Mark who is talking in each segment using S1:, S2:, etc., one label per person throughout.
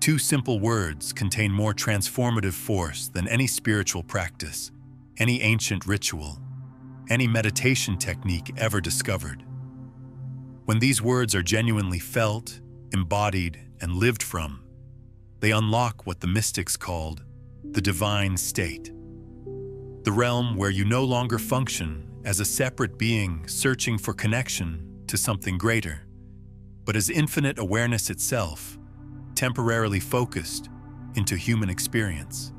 S1: two simple words contain more transformative force than any spiritual practice, any ancient ritual, any meditation technique ever discovered. When these words are genuinely felt, embodied, and lived from, they unlock what the mystics called the divine state, the realm where you no longer function as a separate being searching for connection to something greater, but as infinite awareness itself, temporarily focused into human experience.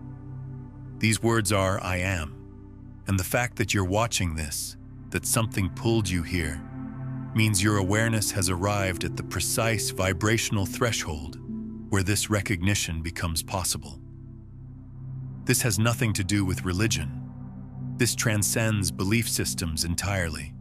S1: These words are I am, and the fact that you're watching this, that something pulled you here, means your awareness has arrived at the precise vibrational threshold where this recognition becomes possible. This has nothing to do with religion. This transcends belief systems entirely.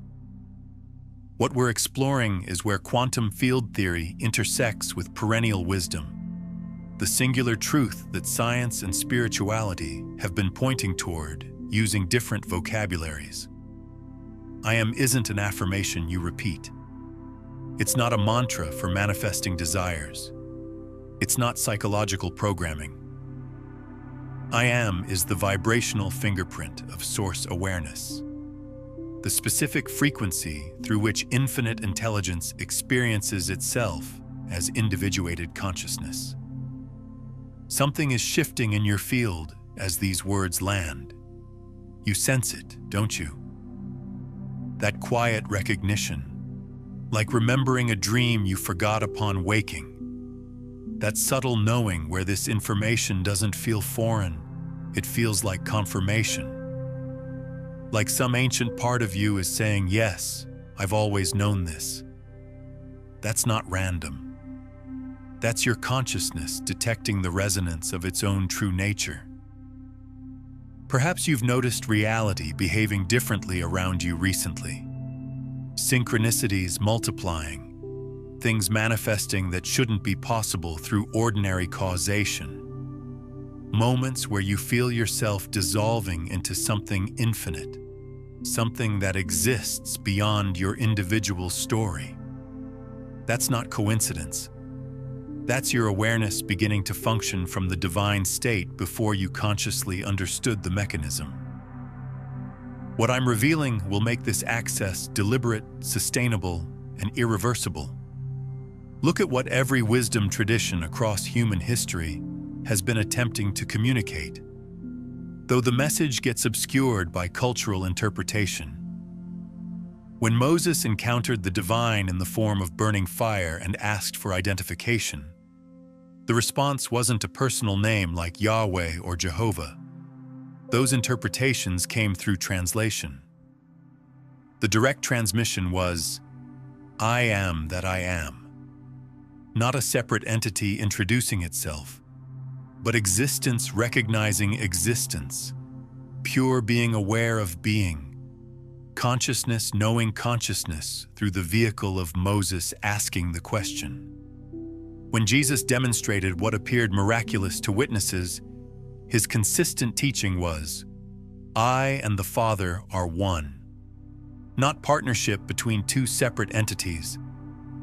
S1: What we're exploring is where quantum field theory intersects with perennial wisdom, the singular truth that science and spirituality have been pointing toward using different vocabularies. I am isn't an affirmation you repeat. It's not a mantra for manifesting desires. It's not psychological programming. I am is the vibrational fingerprint of source awareness, the specific frequency through which infinite intelligence experiences itself as individuated consciousness. Something is shifting in your field as these words land. You sense it, don't you? That quiet recognition, like remembering a dream you forgot upon waking. That subtle knowing where this information doesn't feel foreign, it feels like confirmation. Like some ancient part of you is saying, yes, I've always known this. That's not random. That's your consciousness detecting the resonance of its own true nature. Perhaps you've noticed reality behaving differently around you recently. Synchronicities multiplying, things manifesting that shouldn't be possible through ordinary causation. Moments where you feel yourself dissolving into something infinite, something that exists beyond your individual story. That's not coincidence. That's your awareness beginning to function from the divine state before you consciously understood the mechanism. What I'm revealing will make this access deliberate, sustainable, and irreversible. Look at what every wisdom tradition across human history has been attempting to communicate, though the message gets obscured by cultural interpretation. When Moses encountered the divine in the form of burning fire and asked for identification, the response wasn't a personal name like Yahweh or Jehovah. Those interpretations came through translation. The direct transmission was, I am that I am. Not a separate entity introducing itself, but existence recognizing existence, pure being aware of being, consciousness knowing consciousness through the vehicle of Moses asking the question. When Jesus demonstrated what appeared miraculous to witnesses, his consistent teaching was, I and the Father are one. Not partnership between two separate entities,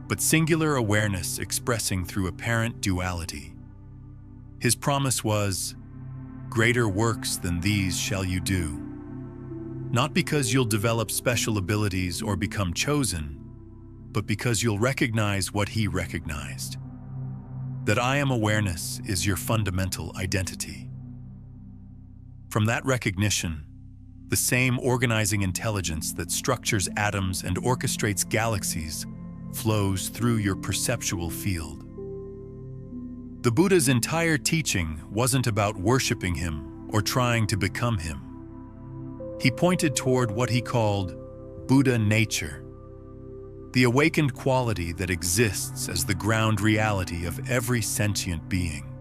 S1: but singular awareness expressing through apparent duality. His promise was, greater works than these shall you do. Not because you'll develop special abilities or become chosen, but because you'll recognize what he recognized. That I am awareness is your fundamental identity. From that recognition, the same organizing intelligence that structures atoms and orchestrates galaxies flows through your perceptual field. The Buddha's entire teaching wasn't about worshiping him or trying to become him. He pointed toward what he called Buddha nature, the awakened quality that exists as the ground reality of every sentient being.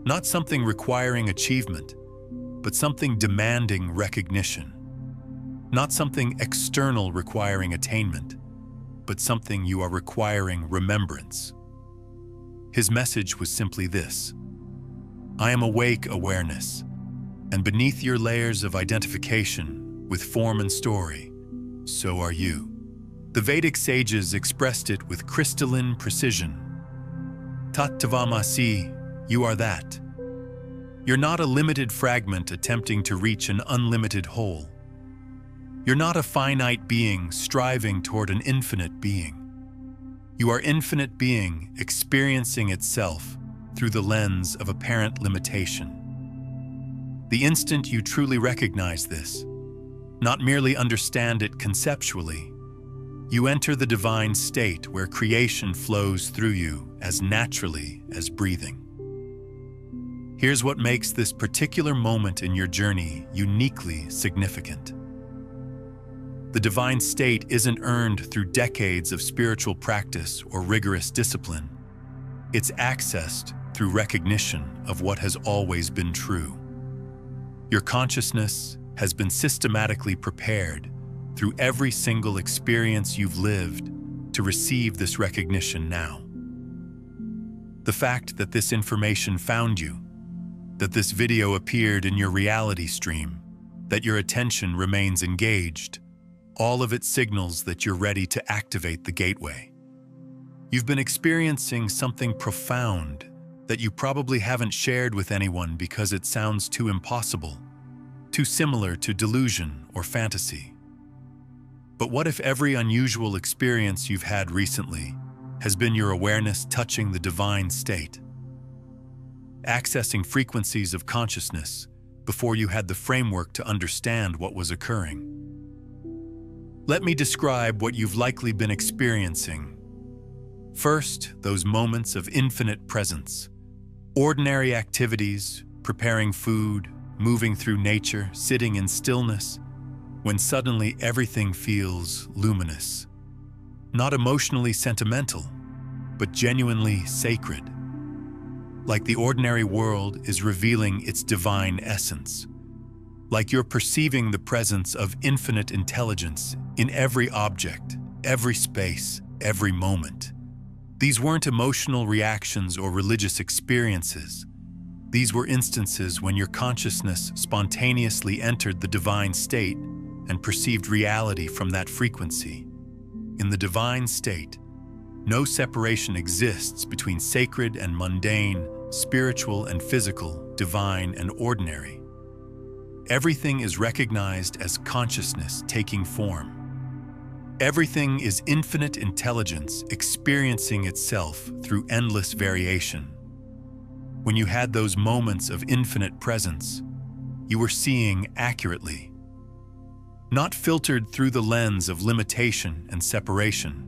S1: Not something requiring achievement, but something demanding recognition. Not something external requiring attainment, but something you are requiring remembrance. His message was simply this: I am awake awareness, and beneath your layers of identification with form and story, so are you. The Vedic sages expressed it with crystalline precision. Tat tvamasi, You are that. You're not a limited fragment attempting to reach an unlimited whole. You're not a finite being striving toward an infinite being. You are infinite being experiencing itself through the lens of apparent limitation. The instant you truly recognize this, not merely understand it conceptually, you enter the divine state where creation flows through you as naturally as breathing. Here's what makes this particular moment in your journey uniquely significant. The divine state isn't earned through decades of spiritual practice or rigorous discipline. It's accessed through recognition of what has always been true. Your consciousness has been systematically prepared through every single experience you've lived to receive this recognition now. The fact that this information found you, that this video appeared in your reality stream, that your attention remains engaged, all of it signals that you're ready to activate the gateway. You've been experiencing something profound that you probably haven't shared with anyone because it sounds too impossible, too similar to delusion or fantasy. But what if every unusual experience you've had recently has been your awareness touching the divine state? Accessing frequencies of consciousness before you had the framework to understand what was occurring. Let me describe what you've likely been experiencing. First, those moments of infinite presence. Ordinary activities, preparing food, moving through nature, sitting in stillness, when suddenly everything feels luminous. Not emotionally sentimental, but genuinely sacred. Like the ordinary world is revealing its divine essence. Like you're perceiving the presence of infinite intelligence in every object, every space, every moment. These weren't emotional reactions or religious experiences. These were instances when your consciousness spontaneously entered the divine state and perceived reality from that frequency. In the divine state, no separation exists between sacred and mundane, spiritual and physical, divine and ordinary. Everything is recognized as consciousness taking form. Everything is infinite intelligence experiencing itself through endless variation. When you had those moments of infinite presence, you were seeing accurately, not filtered through the lens of limitation and separation,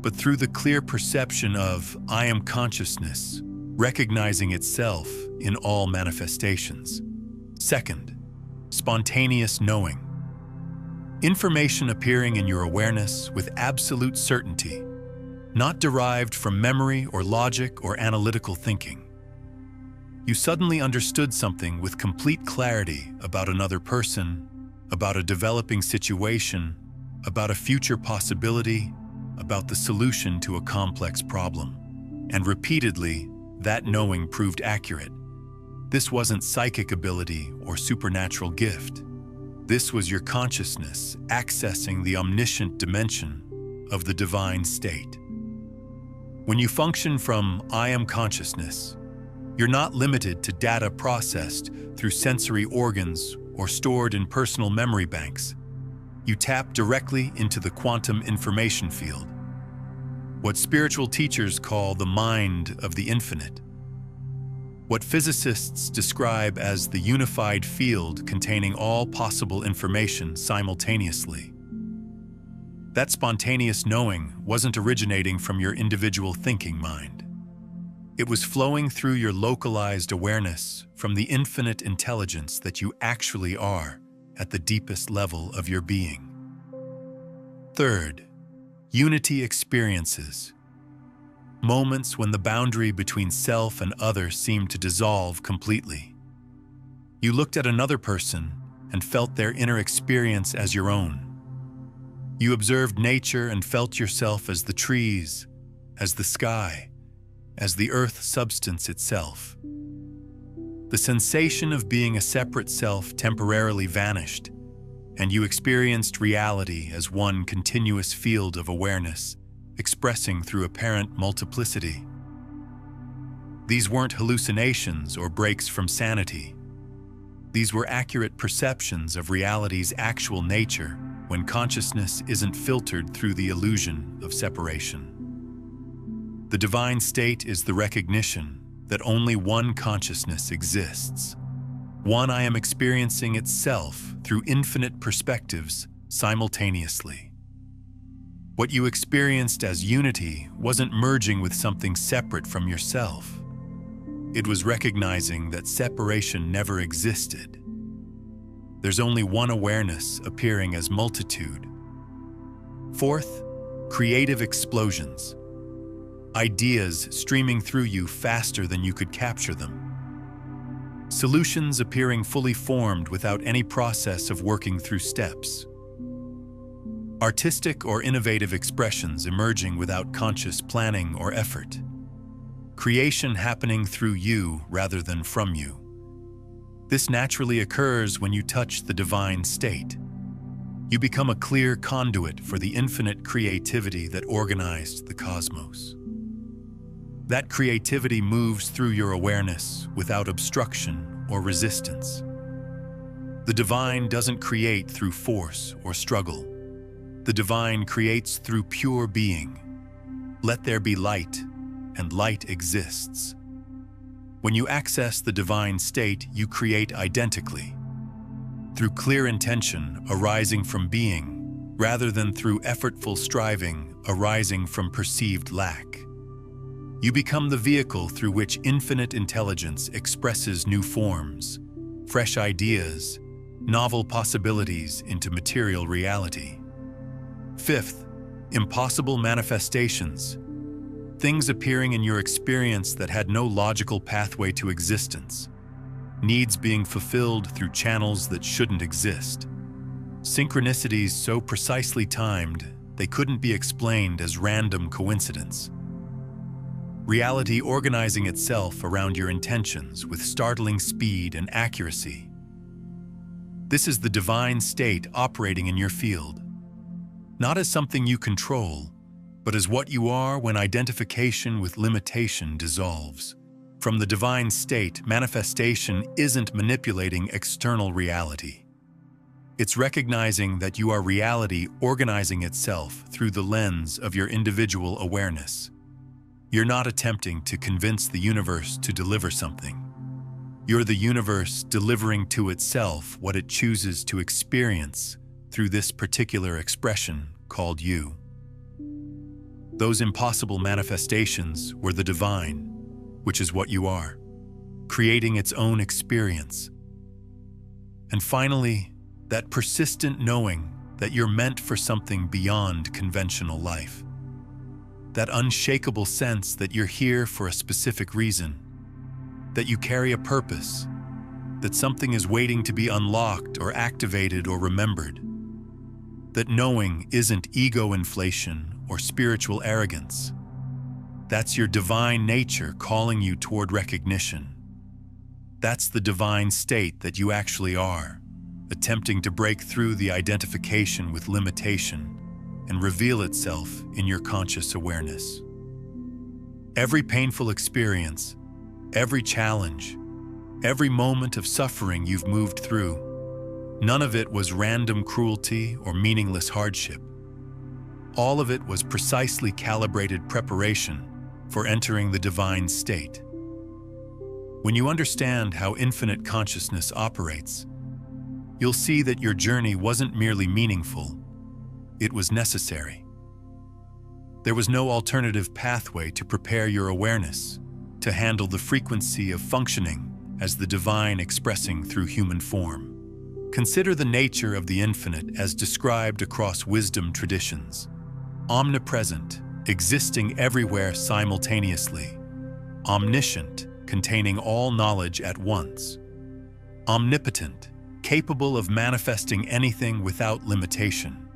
S1: but through the clear perception of I am consciousness, recognizing itself in all manifestations. Second, spontaneous knowing. Information appearing in your awareness with absolute certainty, not derived from memory or logic or analytical thinking. You suddenly understood something with complete clarity about another person, about a developing situation, about a future possibility, about the solution to a complex problem. And repeatedly, that knowing proved accurate. This wasn't psychic ability or supernatural gift. This was your consciousness accessing the omniscient dimension of the divine state. When you function from I am consciousness, you're not limited to data processed through sensory organs or stored in personal memory banks. You tap directly into the quantum information field, what spiritual teachers call the mind of the infinite, what physicists describe as the unified field containing all possible information simultaneously. That spontaneous knowing wasn't originating from your individual thinking mind. It was flowing through your localized awareness from the infinite intelligence that you actually are at the deepest level of your being. Third, unity experiences. Moments when the boundary between self and other seemed to dissolve completely. You looked at another person and felt their inner experience as your own. You observed nature and felt yourself as the trees, as the sky, as the earth substance itself. The sensation of being a separate self temporarily vanished, and you experienced reality as one continuous field of awareness, expressing through apparent multiplicity. These weren't hallucinations or breaks from sanity. These were accurate perceptions of reality's actual nature when consciousness isn't filtered through the illusion of separation. The divine state is the recognition that only one consciousness exists. One I am experiencing itself through infinite perspectives simultaneously. What you experienced as unity wasn't merging with something separate from yourself. It was recognizing that separation never existed. There's only one awareness appearing as multitude. Fourth, creative explosions. Ideas streaming through you faster than you could capture them. Solutions appearing fully formed without any process of working through steps. Artistic or innovative expressions emerging without conscious planning or effort. Creation happening through you rather than from you. This naturally occurs when you touch the divine state. You become a clear conduit for the infinite creativity that organized the cosmos. That creativity moves through your awareness without obstruction or resistance. The divine doesn't create through force or struggle. The divine creates through pure being. Let there be light, and light exists. When you access the divine state, you create identically, through clear intention arising from being, rather than through effortful striving arising from perceived lack. You become the vehicle through which infinite intelligence expresses new forms, fresh ideas, novel possibilities into material reality. Fifth, impossible manifestations. Things appearing in your experience that had no logical pathway to existence. Needs being fulfilled through channels that shouldn't exist. Synchronicities so precisely timed, they couldn't be explained as random coincidence. Reality organizing itself around your intentions with startling speed and accuracy. This is the divine state operating in your field, not as something you control, but as what you are when identification with limitation dissolves. From the divine state, manifestation isn't manipulating external reality. It's recognizing that you are reality organizing itself through the lens of your individual awareness. You're not attempting to convince the universe to deliver something. You're the universe delivering to itself what it chooses to experience through this particular expression called you. Those impossible manifestations were the divine, which is what you are, creating its own experience. And finally, that persistent knowing that you're meant for something beyond conventional life. That unshakable sense that you're here for a specific reason, that you carry a purpose, that something is waiting to be unlocked or activated or remembered. That knowing isn't ego inflation or spiritual arrogance. That's your divine nature calling you toward recognition. That's the divine state that you actually are, attempting to break through the identification with limitation and reveal itself in your conscious awareness. Every painful experience, every challenge, every moment of suffering you've moved through, none of it was random cruelty or meaningless hardship. All of it was precisely calibrated preparation for entering the divine state. When you understand how infinite consciousness operates, you'll see that your journey wasn't merely meaningful, it was necessary. There was no alternative pathway to prepare your awareness to handle the frequency of functioning as the divine expressing through human form. Consider the nature of the infinite as described across wisdom traditions. Omnipresent, existing everywhere simultaneously. Omniscient, containing all knowledge at once. Omnipotent, capable of manifesting anything without limitation.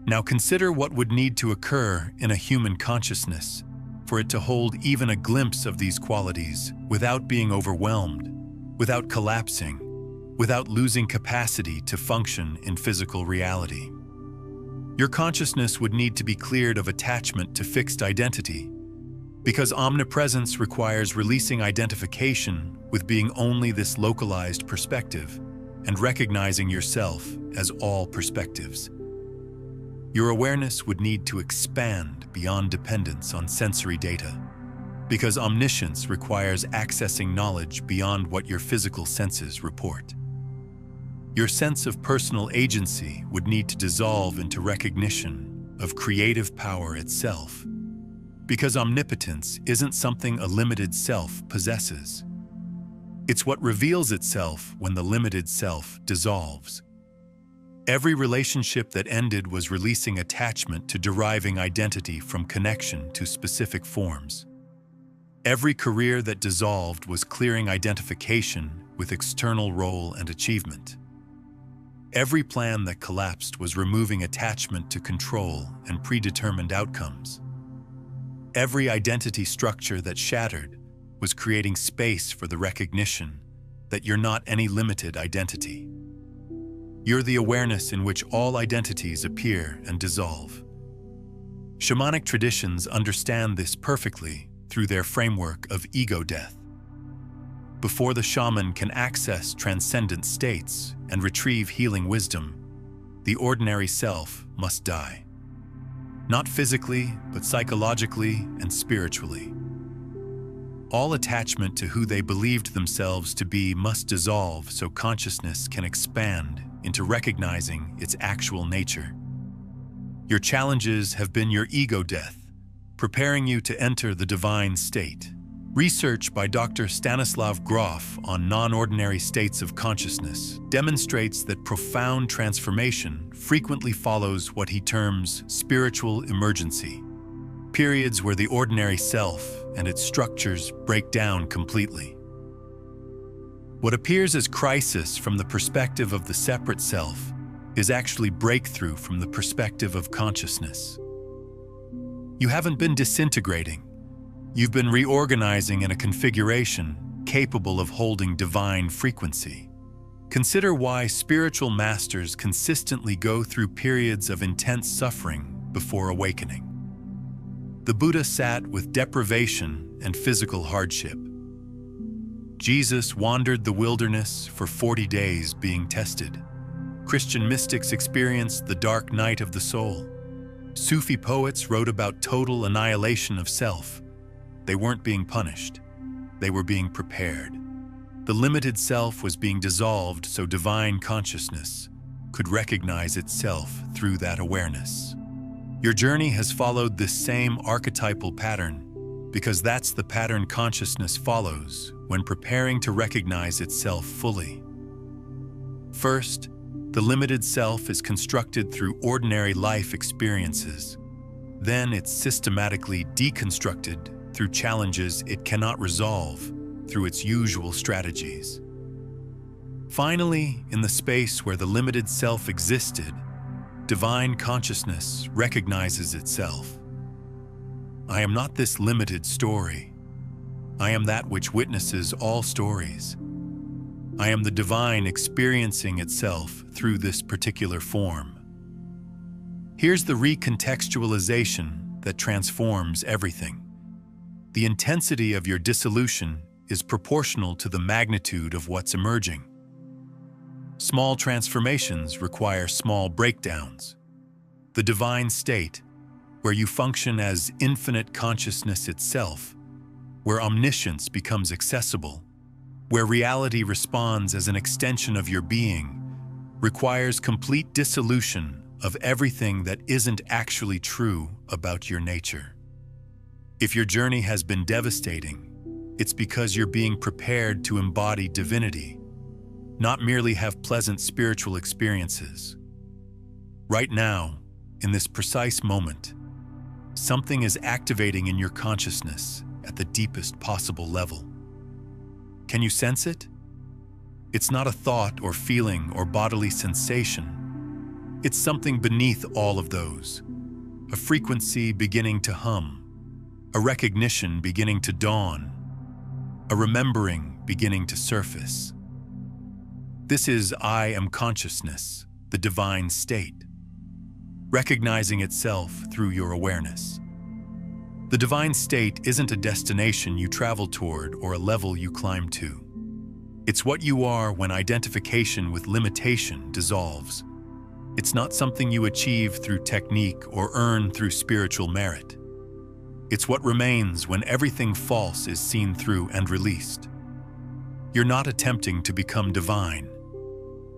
S1: Now consider what would need to occur in a human consciousness for it to hold even a glimpse of these qualities without being overwhelmed, without collapsing, without losing capacity to function in physical reality. Your consciousness would need to be cleared of attachment to fixed identity, Because omnipresence requires releasing identification with being only this localized perspective and recognizing yourself as all perspectives. Your awareness would need to expand beyond dependence on sensory data, because omniscience requires accessing knowledge beyond what your physical senses report. Your sense of personal agency would need to dissolve into recognition of creative power itself, because omnipotence isn't something a limited self possesses. It's what reveals itself when the limited self dissolves. Every relationship that ended was releasing attachment to deriving identity from connection to specific forms. Every career that dissolved was clearing identification with external role and achievement. Every plan that collapsed was removing attachment to control and predetermined outcomes. Every identity structure that shattered was creating space for the recognition that you're not any limited identity. You're the awareness in which all identities appear and dissolve. Shamanic traditions understand this perfectly through their framework of ego death. Before the shaman can access transcendent states and retrieve healing wisdom, the ordinary self must die. Not physically, but psychologically and spiritually. All attachment to who they believed themselves to be must dissolve so consciousness can expand into recognizing its actual nature. Your challenges have been your ego death, preparing you to enter the divine state. Research by Dr. Stanislav Grof on non-ordinary states of consciousness demonstrates that profound transformation frequently follows what he terms spiritual emergency, periods where the ordinary self and its structures break down completely. What appears as crisis from the perspective of the separate self is actually breakthrough from the perspective of consciousness. You haven't been disintegrating. You've been reorganizing in a configuration capable of holding divine frequency. Consider why spiritual masters consistently go through periods of intense suffering before awakening. The Buddha sat with deprivation and physical hardship. Jesus wandered the wilderness for 40 days being tested. Christian mystics experienced the dark night of the soul. Sufi poets wrote about total annihilation of self. They weren't being punished. They were being prepared. The limited self was being dissolved so divine consciousness could recognize itself through that awareness. Your journey has followed this same archetypal pattern because that's the pattern consciousness follows when preparing to recognize itself fully. First, the limited self is constructed through ordinary life experiences. Then it's systematically deconstructed through challenges it cannot resolve through its usual strategies. Finally, in the space where the limited self existed, divine consciousness recognizes itself. I am not this limited story. I am that which witnesses all stories. I am the divine experiencing itself through this particular form. Here's the recontextualization that transforms everything. The intensity of your dissolution is proportional to the magnitude of what's emerging. Small transformations require small breakdowns. The divine state, where you function as infinite consciousness itself, where omniscience becomes accessible, where reality responds as an extension of your being, requires complete dissolution of everything that isn't actually true about your nature. If your journey has been devastating, it's because you're being prepared to embody divinity, not merely have pleasant spiritual experiences. Right now, in this precise moment, something is activating in your consciousness at the deepest possible level. Can you sense it? It's not a thought or feeling or bodily sensation. It's something beneath all of those. A frequency beginning to hum, a recognition beginning to dawn, a remembering beginning to surface. This is I am consciousness, the divine state, recognizing itself through your awareness. The divine state isn't a destination you travel toward or a level you climb to. It's what you are when identification with limitation dissolves. It's not something you achieve through technique or earn through spiritual merit. It's what remains when everything false is seen through and released. You're not attempting to become divine.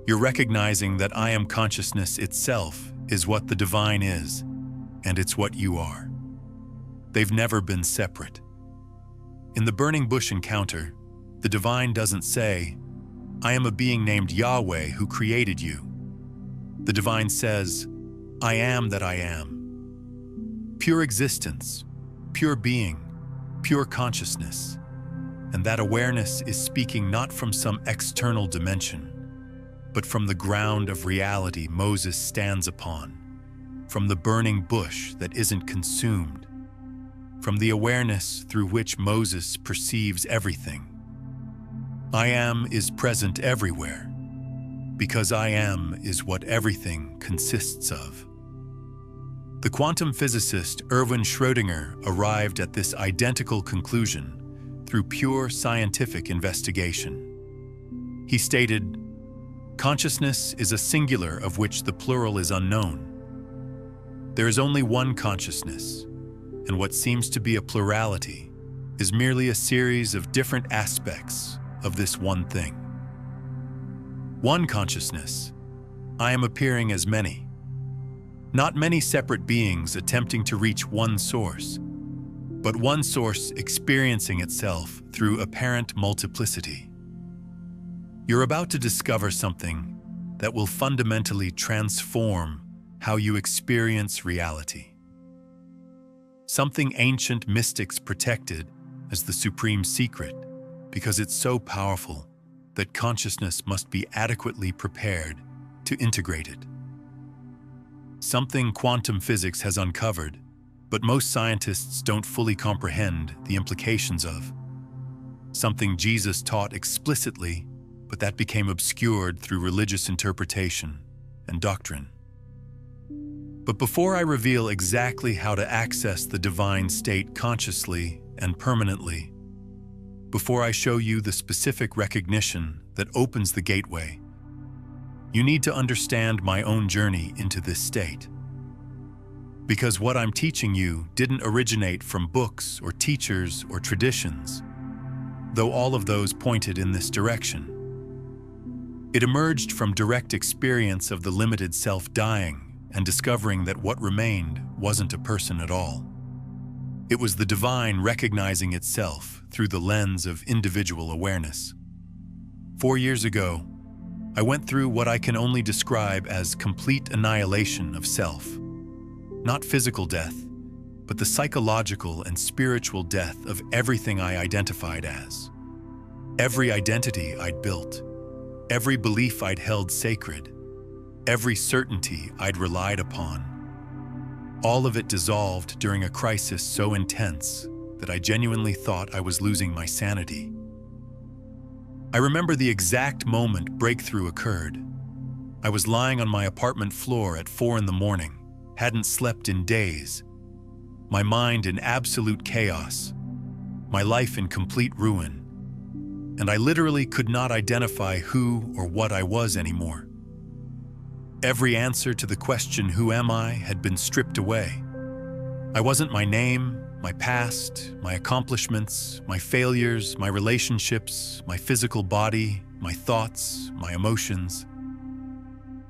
S1: You're recognizing that I am consciousness itself is what the divine is, and it's what you are. They've never been separate. In the burning bush encounter, the divine doesn't say, "I am a being named Yahweh who created you." The divine says, "I am that I am." Pure existence, pure being, pure consciousness. And that awareness is speaking not from some external dimension, but from the ground of reality Moses stands upon, from the burning bush that isn't consumed, from the awareness through which Moses perceives everything. I am is present everywhere, because I am is what everything consists of. The quantum physicist Erwin Schrödinger arrived at this identical conclusion through pure scientific investigation. He stated, "Consciousness is a singular of which the plural is unknown. There is only one consciousness, and what seems to be a plurality is merely a series of different aspects of this one thing. One consciousness, I am appearing as many. Not many separate beings attempting to reach one source, but one source experiencing itself through apparent multiplicity. You're about to discover something that will fundamentally transform how you experience reality. Something ancient mystics protected as the supreme secret because it's so powerful that consciousness must be adequately prepared to integrate it. Something quantum physics has uncovered, but most scientists don't fully comprehend the implications of. Something Jesus taught explicitly, but that became obscured through religious interpretation and doctrine. But before I reveal exactly how to access the divine state consciously and permanently, before I show you the specific recognition that opens the gateway, you need to understand my own journey into this state. Because what I'm teaching you didn't originate from books or teachers or traditions, though all of those pointed in this direction. It emerged from direct experience of the limited self dying and discovering that what remained wasn't a person at all. It was the divine recognizing itself through the lens of individual awareness. 4 years ago, I went through what I can only describe as complete annihilation of self. Not physical death, but the psychological and spiritual death of everything I identified as. Every identity I'd built, every belief I'd held sacred, every certainty I'd relied upon. All of it dissolved during a crisis so intense that I genuinely thought I was losing my sanity. I remember the exact moment breakthrough occurred. I was lying on my apartment floor at 4 in the morning, hadn't slept in days, my mind in absolute chaos, my life in complete ruin, and I literally could not identify who or what I was anymore. Every answer to the question, "Who am I?" had been stripped away. I wasn't my name, my past, my accomplishments, my failures, my relationships, my physical body, my thoughts, my emotions.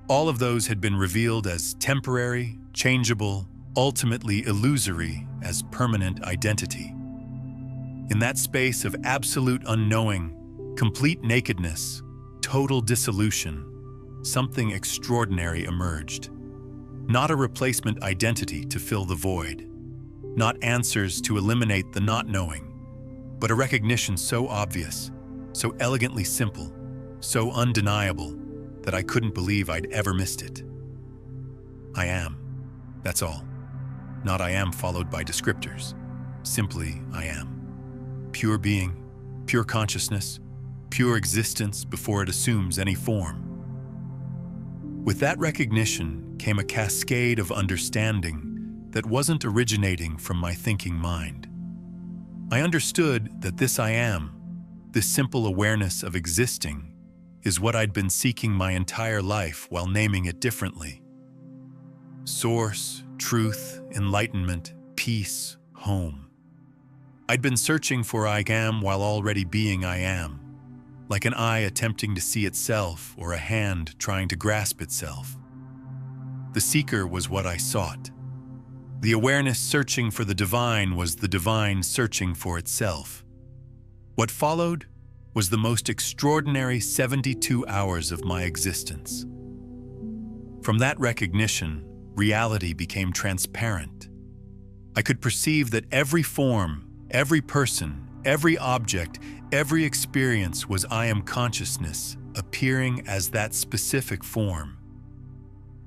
S1: All of those had been revealed as temporary, changeable, ultimately illusory as permanent identity. In that space of absolute unknowing, complete nakedness, total dissolution, something extraordinary emerged. Not a replacement identity to fill the void, not answers to eliminate the not knowing, but a recognition so obvious, so elegantly simple, so undeniable that I couldn't believe I'd ever missed it. I am. That's all. Not I am followed by descriptors. Simply I am. Pure being, pure consciousness, pure existence before it assumes any form. With that recognition came a cascade of understanding that wasn't originating from my thinking mind. I understood that this I am, this simple awareness of existing, is what I'd been seeking my entire life while naming it differently. Source, truth, enlightenment, peace, home. I'd been searching for I am while already being I am, like an eye attempting to see itself or a hand trying to grasp itself. The seeker was what I sought. The awareness searching for the divine was the divine searching for itself. What followed was the most extraordinary 72 hours of my existence. From that recognition, reality became transparent. I could perceive that every form, every person, every object, every experience was I am consciousness, appearing as that specific form.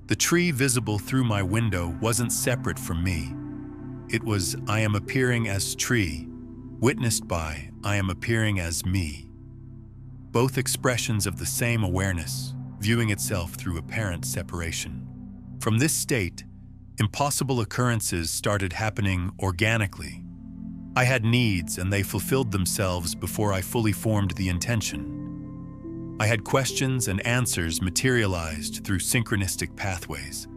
S1: The tree visible through my window wasn't separate from me. It was I am appearing as tree, witnessed by I am appearing as me. Both expressions of the same awareness, viewing itself through apparent separation. From this state, impossible occurrences started happening organically. I had needs and they fulfilled themselves before I fully formed the intention. I had questions and answers materialized through synchronistic pathways.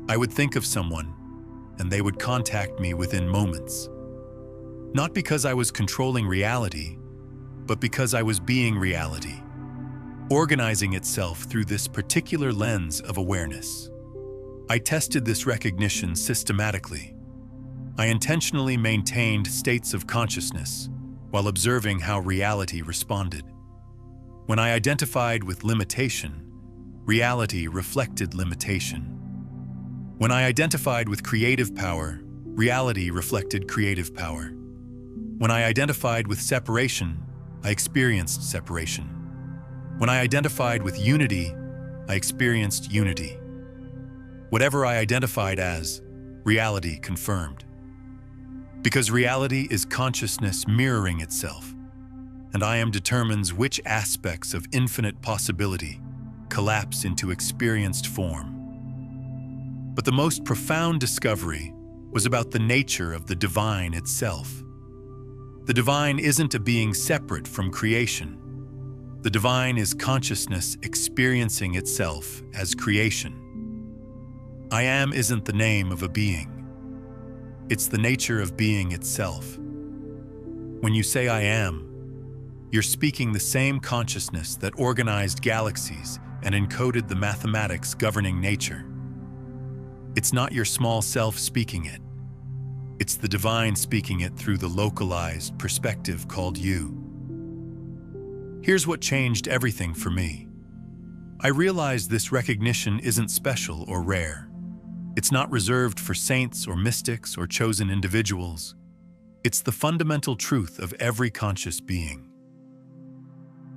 S1: I would think of someone, and they would contact me within moments. Not because I was controlling reality, but because I was being reality, organizing itself through this particular lens of awareness. I tested this recognition systematically. I intentionally maintained states of consciousness while observing how reality responded. When I identified with limitation, reality reflected limitation. When I identified with creative power, reality reflected creative power. When I identified with separation, I experienced separation. When I identified with unity, I experienced unity. Whatever I identified as, reality confirmed. Because reality is consciousness mirroring itself, and I am determines which aspects of infinite possibility collapse into experienced form. But the most profound discovery was about the nature of the divine itself. The divine isn't a being separate from creation. The divine is consciousness experiencing itself as creation. I am isn't the name of a being. It's the nature of being itself. When you say I am, you're speaking the same consciousness that organized galaxies and encoded the mathematics governing nature. It's not your small self speaking it. It's the divine speaking it through the localized perspective called you. Here's what changed everything for me. I realized this recognition isn't special or rare. It's not reserved for saints or mystics or chosen individuals. It's the fundamental truth of every conscious being.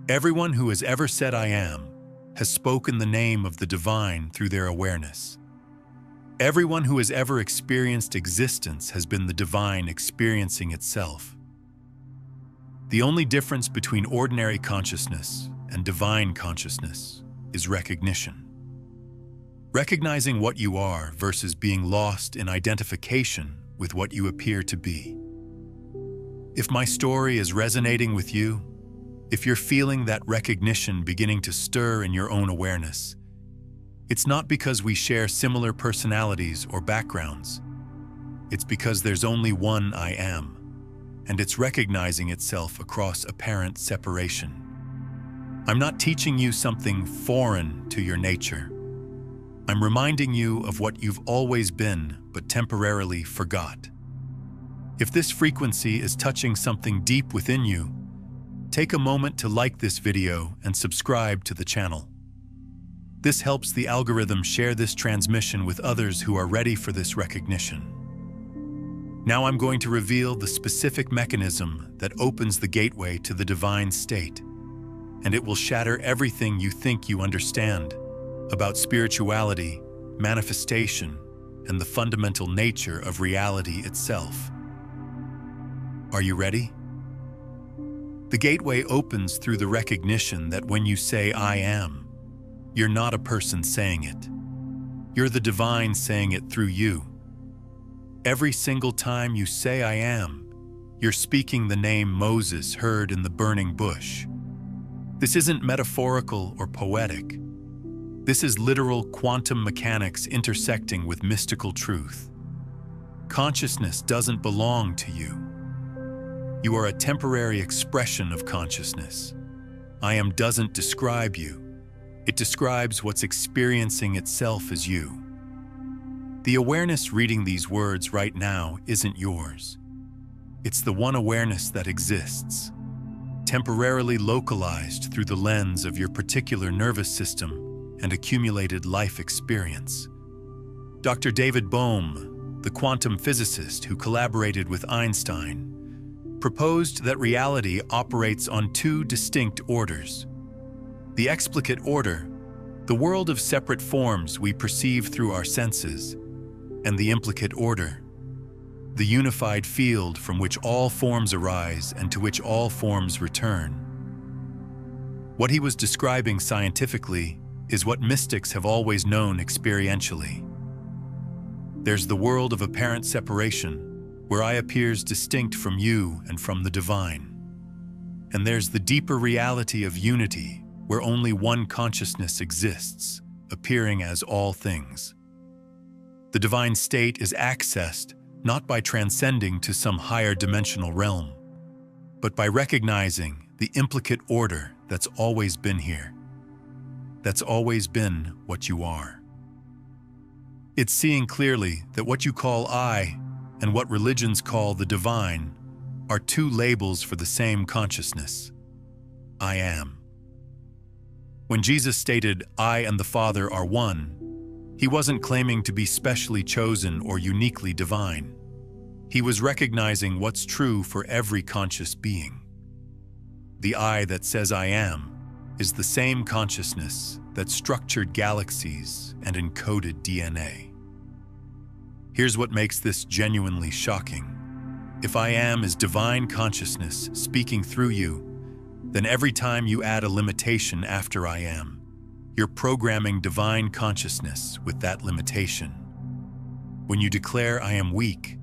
S1: Everyone who has ever said I am has spoken the name of the divine through their awareness. Everyone who has ever experienced existence has been the divine experiencing itself. The only difference between ordinary consciousness and divine consciousness is recognition. Recognizing what you are versus being lost in identification with what you appear to be. If my story is resonating with you, if you're feeling that recognition beginning to stir in your own awareness, it's not because we share similar personalities or backgrounds. It's because there's only one I am, and it's recognizing itself across apparent separation. I'm not teaching you something foreign to your nature. I'm reminding you of what you've always been but temporarily forgot. If this frequency is touching something deep within you, take a moment to like this video and subscribe to the channel. This helps the algorithm share this transmission with others who are ready for this recognition. Now I'm going to reveal the specific mechanism that opens the gateway to the divine state, and it will shatter everything you think you understand about spirituality, manifestation, and the fundamental nature of reality itself. Are you ready? The gateway opens through the recognition that when you say I am, you're not a person saying it. You're the divine saying it through you. Every single time you say I am, you're speaking the name Moses heard in the burning bush. This isn't metaphorical or poetic. This is literal quantum mechanics intersecting with mystical truth. Consciousness doesn't belong to you. You are a temporary expression of consciousness. I am doesn't describe you. It describes what's experiencing itself as you. The awareness reading these words right now isn't yours. It's the one awareness that exists, temporarily localized through the lens of your particular nervous system and accumulated life experience. Dr. David Bohm, the quantum physicist who collaborated with Einstein, proposed that reality operates on two distinct orders. The explicate order, the world of separate forms we perceive through our senses, and the implicate order, the unified field from which all forms arise and to which all forms return. What he was describing scientifically is what mystics have always known experientially. There's the world of apparent separation, where I appears distinct from you and from the divine. And there's the deeper reality of unity, where only one consciousness exists, appearing as all things. The divine state is accessed not by transcending to some higher dimensional realm, but by recognizing the implicate order that's always been here, that's always been what you are. It's seeing clearly that what you call I and what religions call the divine are two labels for the same consciousness. I am. When Jesus stated, I and the Father are one, he wasn't claiming to be specially chosen or uniquely divine. He was recognizing what's true for every conscious being. The I that says I am is the same consciousness that structured galaxies and encoded DNA. Here's what makes this genuinely shocking. If I am is divine consciousness speaking through you, then every time you add a limitation after I am, you're programming divine consciousness with that limitation. When you declare I am weak,